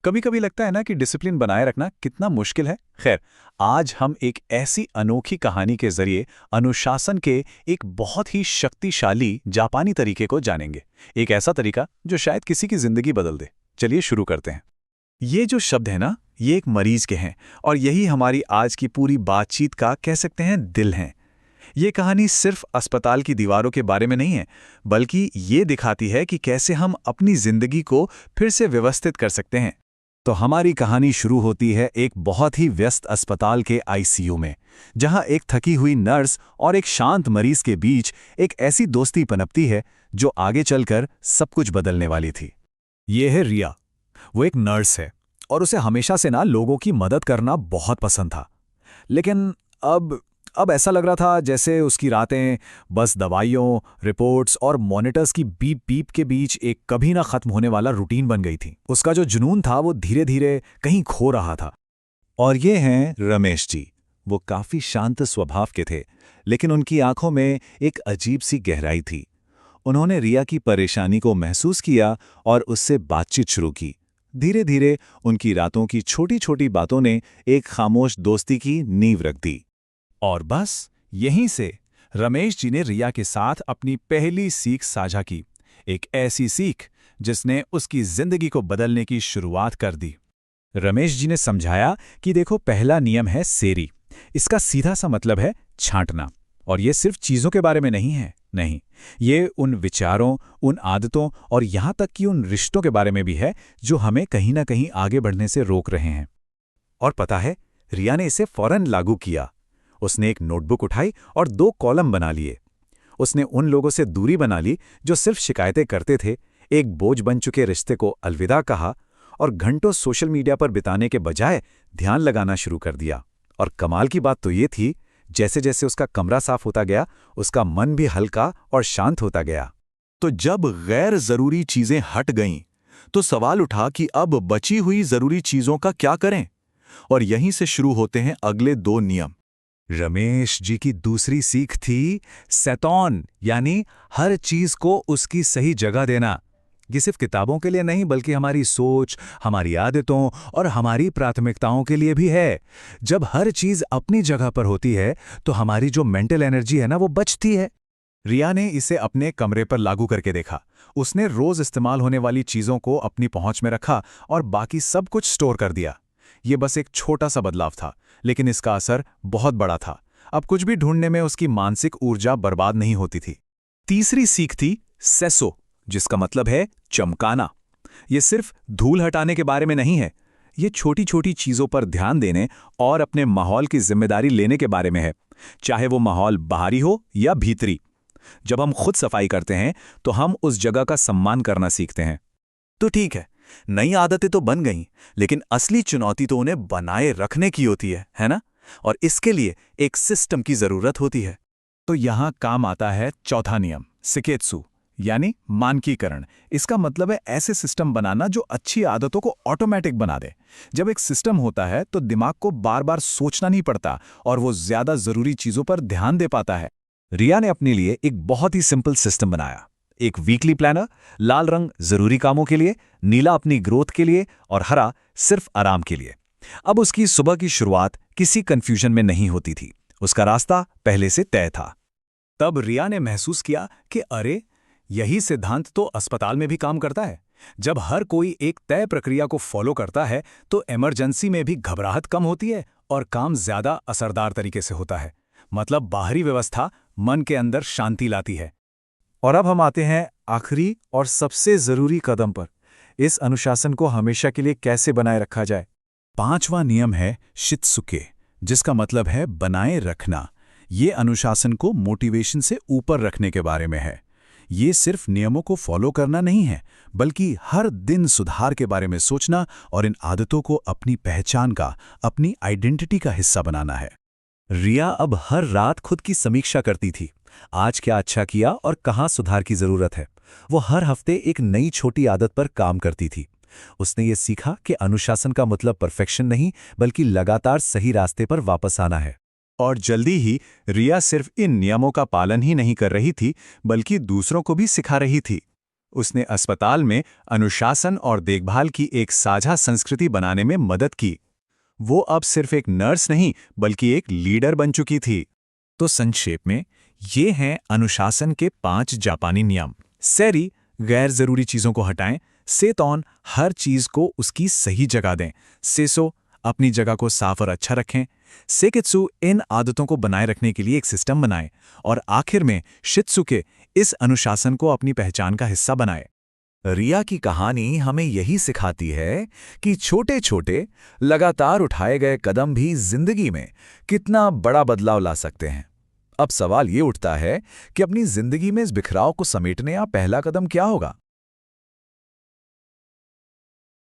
कभी कभी लगता है ना कि डिसिप्लिन बनाए रखना कितना मुश्किल है। खैर, आज हम एक ऐसी अनोखी कहानी के जरिए अनुशासन के एक बहुत ही शक्तिशाली जापानी तरीके को जानेंगे। एक ऐसा तरीका जो शायद किसी की जिंदगी बदल दे। चलिए शुरू करते हैं। ये जो शब्द है ना, ये एक मरीज के हैं और यही हमारी आज की पूरी बातचीत का कह सकते हैं दिल है। ये कहानी सिर्फ अस्पताल की दीवारों के बारे में नहीं है, बल्कि ये दिखाती है कि कैसे हम अपनी जिंदगी को फिर से व्यवस्थित कर सकते हैं। तो हमारी कहानी शुरू होती है एक बहुत ही व्यस्त अस्पताल के आईसीयू में, जहां एक थकी हुई नर्स और एक शांत मरीज के बीच एक ऐसी दोस्ती पनपती है जो आगे चलकर सब कुछ बदलने वाली थी। ये है रिया। वो एक नर्स है और उसे हमेशा से ना लोगों की मदद करना बहुत पसंद था। लेकिन अब ऐसा लग रहा था जैसे उसकी रातें बस दवाइयों, रिपोर्ट्स और मॉनिटर्स की बीप बीप के बीच एक कभी ना खत्म होने वाला रूटीन बन गई थी। उसका जो जुनून था वो धीरे धीरे कहीं खो रहा था। और ये हैं रमेश जी। वो काफी शांत स्वभाव के थे, लेकिन उनकी आंखों में एक अजीब सी गहराई थी। उन्होंने रिया की परेशानी को महसूस किया और उससे बातचीत शुरू की। धीरे धीरे उनकी रातों की छोटी छोटी बातों ने एक खामोश दोस्ती की नींव रख दी। और बस यहीं से रमेश जी ने रिया के साथ अपनी पहली सीख साझा की। एक ऐसी सीख जिसने उसकी जिंदगी को बदलने की शुरुआत कर दी। रमेश जी ने समझाया कि देखो, पहला नियम है सेरी। इसका सीधा सा मतलब है छांटना। और ये सिर्फ चीजों के बारे में नहीं है, नहीं, ये उन विचारों, उन आदतों और यहां तक कि उन रिश्तों के बारे में भी है जो हमें कहीं ना कहीं आगे बढ़ने से रोक रहे हैं। और पता है, रिया ने इसे फौरन लागू किया। उसने एक नोटबुक उठाई और 2 कॉलम बना लिए। उसने उन लोगों से दूरी बना ली जो सिर्फ शिकायतें करते थे, एक बोझ बन चुके रिश्ते को अलविदा कहा और घंटों सोशल मीडिया पर बिताने के बजाय ध्यान लगाना शुरू कर दिया। और कमाल की बात तो ये थी, जैसे जैसे उसका कमरा साफ होता गया, उसका मन भी हल्का और शांत होता गया। तो जब गैर जरूरी चीजें हट गईं, तो सवाल उठा कि अब बची हुई जरूरी चीजों का क्या करें। और यहीं से शुरू होते हैं अगले 2 नियम। रमेश जी की दूसरी सीख थी सैतौन, यानी हर चीज को उसकी सही जगह देना। ये सिर्फ किताबों के लिए नहीं, बल्कि हमारी सोच, हमारी आदतों और हमारी प्राथमिकताओं के लिए भी है। जब हर चीज अपनी जगह पर होती है तो हमारी जो मेंटल एनर्जी है ना, वो बचती है। रिया ने इसे अपने कमरे पर लागू करके देखा। उसने रोज इस्तेमाल होने वाली चीजों को अपनी पहुंच में रखा और बाकी सब कुछ स्टोर कर दिया। ये बस एक छोटा सा बदलाव था, लेकिन इसका असर बहुत बड़ा था। अब कुछ भी ढूंढने में उसकी मानसिक ऊर्जा बर्बाद नहीं होती थी। तीसरी सीख थी सेसो, जिसका मतलब है चमकाना। ये सिर्फ धूल हटाने के बारे में नहीं है, ये छोटी छोटी चीजों पर ध्यान देने और अपने माहौल की जिम्मेदारी लेने के बारे में है, चाहे वो माहौल बाहरी हो या भीतरी। जब हम खुद सफाई करते हैं तो हम उस जगह का सम्मान करना सीखते हैं। तो ठीक है, नई आदतें तो बन गईं, लेकिन असली चुनौती तो उन्हें बनाए रखने की होती है ना? और इसके लिए एक सिस्टम की जरूरत होती है। तो यहां काम आता है चौथा नियम, सिकेत्सु, यानी मानकीकरण। इसका मतलब है ऐसे सिस्टम बनाना जो अच्छी आदतों को ऑटोमेटिक बना दे। जब एक सिस्टम होता है तो दिमाग को बार बार सोचना नहीं पड़ता और वो ज्यादा जरूरी चीजों पर ध्यान दे पाता है। रिया ने अपने लिए एक बहुत ही सिंपल सिस्टम बनाया। एक वीकली प्लानर, लाल रंग जरूरी कामों के लिए, नीला अपनी ग्रोथ के लिए और हरा सिर्फ आराम के लिए। अब उसकी सुबह की शुरुआत किसी कंफ्यूजन में नहीं होती थी। उसका रास्ता पहले से तय था। तब रिया ने महसूस किया कि अरे, यही सिद्धांत तो अस्पताल में भी काम करता है। जब हर कोई एक तय प्रक्रिया को फॉलो करता है तो इमरजेंसी में भी घबराहट कम होती है और काम ज्यादा असरदार तरीके से होता है। मतलब बाहरी व्यवस्था मन के अंदर शांति लाती है। और अब हम आते हैं आखिरी और सबसे जरूरी कदम पर। इस अनुशासन को हमेशा के लिए कैसे बनाए रखा जाए। 5वां नियम है शित्सुके, जिसका मतलब है बनाए रखना। ये अनुशासन को मोटिवेशन से ऊपर रखने के बारे में है। ये सिर्फ नियमों को फॉलो करना नहीं है, बल्कि हर दिन सुधार के बारे में सोचना और इन आदतों को अपनी पहचान का, अपनी आइडेंटिटी का हिस्सा बनाना है। रिया अब हर रात खुद की समीक्षा करती थी। आज क्या अच्छा किया और कहाँ सुधार की जरूरत है। वो हर हफ्ते एक नई छोटी आदत पर काम करती थी। उसने ये सीखा कि अनुशासन का मतलब परफेक्शन नहीं, बल्कि लगातार सही रास्ते पर वापस आना है। और जल्दी ही रिया सिर्फ इन नियमों का पालन ही नहीं कर रही थी, बल्कि दूसरों को भी सिखा रही थी। उसने अस्पताल में अनुशासन और देखभाल की एक साझा संस्कृति बनाने में मदद की। वो अब सिर्फ एक नर्स नहीं बल्कि एक लीडर बन चुकी थी। तो संक्षेप में ये हैं अनुशासन के 5 जापानी नियम। सेरी, गैर जरूरी चीजों को हटाएं। सेतौन, हर चीज को उसकी सही जगह दें। सेसो, अपनी जगह को साफ और अच्छा रखें। सेकित्सु, इन आदतों को बनाए रखने के लिए एक सिस्टम बनाएं। और आखिर में शित्सुके, इस अनुशासन को अपनी पहचान का हिस्सा बनाए। रिया की कहानी हमें यही सिखाती है कि छोटे छोटे लगातार उठाए गए कदम भी जिंदगी में कितना बड़ा बदलाव ला सकते हैं। अब सवाल ये उठता है कि अपनी जिंदगी में इस बिखराव को समेटने का पहला कदम क्या होगा।